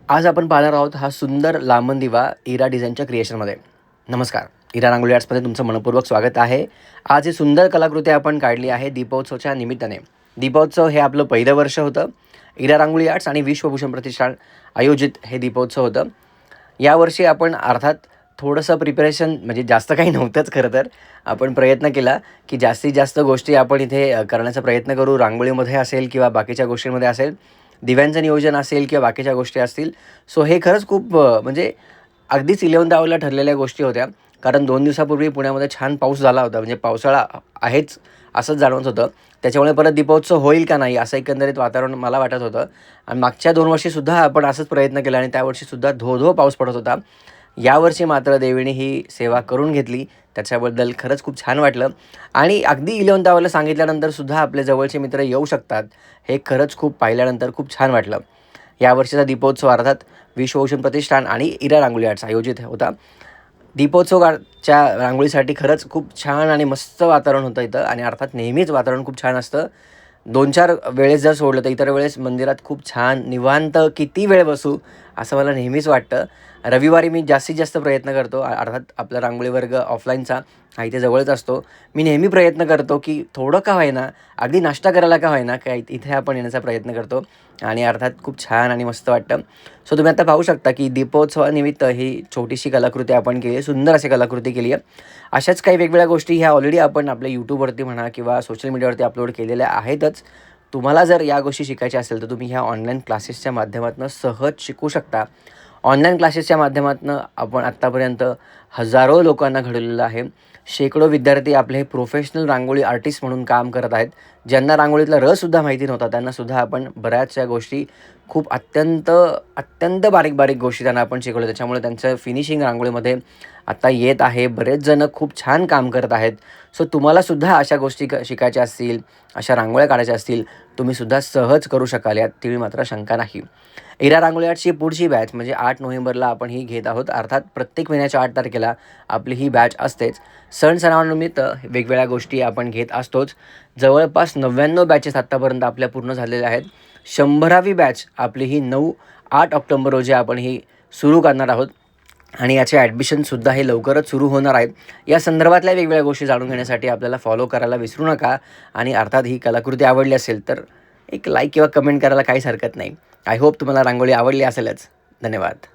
आज आपण पाहणार आहोत हा सुंदर लांबन दिवा इरा डिझाईनच्या क्रिएशनमध्ये. नमस्कार, इरा रांगोळी आर्ट्समध्ये तुमचं मनपूर्वक स्वागत आहे. आज ही सुंदर कलाकृती आपण काढली आहे दीपोत्सवच्या निमित्ताने. दीपोत्सव हे आपलं पहिलं वर्ष होतं. इरा रांगोळी आर्ट्स आणि विश्वभूषण प्रतिष्ठान आयोजित हे दीपोत्सव होतं. यावर्षी आपण अर्थात थोडंसं प्रिपरेशन म्हणजे जास्त काही नव्हतंच खरं तर. आपण प्रयत्न केला की जास्तीत जास्त गोष्टी आपण इथे करण्याचा प्रयत्न करू. रांगोळीमध्ये असेल किंवा बाकीच्या गोष्टींमध्ये असेल, दिव्यांचं नियोजन असेल किंवा बाकीच्या गोष्टी असतील. सो हे खरंच खूप म्हणजे अगदीच 11th आवरला ठरलेल्या गोष्टी होत्या. कारण 2 दिवसापूर्वी पुण्यामध्ये छान पाऊस झाला होता. म्हणजे पावसाळा आहेच असंच जाणवत होतं. त्याच्यामुळे परत दीपोत्सव होईल का नाही असं एकंदरीत वातावरण मला वाटत होतं. आणि मागच्या 2 वर्षीसुद्धा आपण असंच प्रयत्न केला आणि त्यावर्षीसुद्धा धो पाऊस पडत होता. यावर्षी मात्र देवीने ही सेवा करून घेतली. त्याच्याबद्दल खरंच खूप छान वाटलं. आणि अगदी 11th आवरला सांगितल्यानंतरसुद्धा आपले जवळचे मित्र येऊ शकतात, हे खरंच खूप पाहिल्यानंतर खूप छान वाटलं. यावर्षीचा दीपोत्सव अर्थात विश्वभूषण प्रतिष्ठान आणि इरा रांगोळी आर्ट्स आयोजित होता. दीपोत्सवच्या रांगोळीसाठी खरंच खूप छान आणि मस्त वातावरण होतं इथं. आणि अर्थात नेहमीच वातावरण खूप छान असतं. 2-4 वेळेस जर सोडलं तर इतर वेळेस मंदिरात खूप छान निवांत किती वेळ बसू असं मला नेहमीच वाटतं. रविवारी मी जास्तीत जास्त प्रयत्न करतो. अर्थात आपला रांगोळी वर्ग ऑफलाईनचा हा इथे जवळच असतो. मी नेहमी प्रयत्न करतो की थोडं का होईना, अगदी नाश्ता करायला का होईना, काय इथे आपण येण्याचा प्रयत्न करतो. आणि अर्थात खूप छान आणि मस्त वाटतं. सो तुम्ही आता पाहू शकता की दीपोत्सवानिमित्त ही छोटीशी कलाकृती आपण केली आहे. सुंदर अशी कलाकृती केली आहे. अशाच काही वेगवेगळ्या गोष्टी ह्या ऑलरेडी आपण आपल्या यूट्यूबवरती म्हणा किंवा सोशल मीडियावरती अपलोड केलेल्या आहेतच. तुम्हाला जर या गोष्टी शिकायच्या असेल तर तुम्ही ह्या ऑनलाईन क्लासेसच्या माध्यमातून सहज शिकू शकता. ऑनलाईन क्लासेसच्या माध्यमातून आपण आत्तापर्यंत हजारो लोकांना घडवलेलं आहे. शेकडो विद्यार्थी आपले हे प्रोफेशनल रांगोळी आर्टिस्ट म्हणून काम करत आहेत. ज्यांना रांगोळीतला रससुद्धा माहिती नव्हता त्यांनासुद्धा आपण बऱ्याचशा गोष्टी खूप अत्यंत बारीक गोष्टी त्यांना आपण शिकवल्या. त्याच्यामुळे त्यांचं फिनिशिंग रांगोळीमध्ये आता येत आहे. बरेच जण खूप छान काम करत आहेत. सो तुम्हालासुद्धा अशा गोष्टी शिकायच्या असतील, अशा रांगोळ्या काढायच्या असतील, तुम्हीसुद्धा सहज करू शकाल, यात तिळी मात्र शंका नाही. इरा रांगोळी आर्टची पुढची बॅच म्हणजे 8 नोव्हेंबरला आपण ही घेत आहोत. अर्थात प्रत्येक महिन्याच्या 8 तारखेला आपली ही बॅच असतेच. सणानिमित्त वेगवेगळ्या गोष्टी आपण घेत असतोच. जवळपास 99 बॅचेस आत्तापर्यंत आपल्या पूर्ण झालेल्या आहेत. 100वी बॅच आपली ही 9-8 ऑक्टोबर रोजी आपण ही सुरू करणार आहोत. आणि याचे ॲडमिशनसुद्धा हे लवकरच सुरू होणार आहेत. या संदर्भातल्या वेगवेगळ्या गोष्टी जाणून घेण्यासाठी आपल्याला फॉलो करायला विसरू नका. आणि अर्थात ही कलाकृती आवडली असेल तर एक लाईक किंवा कमेंट करायला काहीच हरकत नाही. आय होप तुम्हाला रांगोळी आवडली असेलच. धन्यवाद.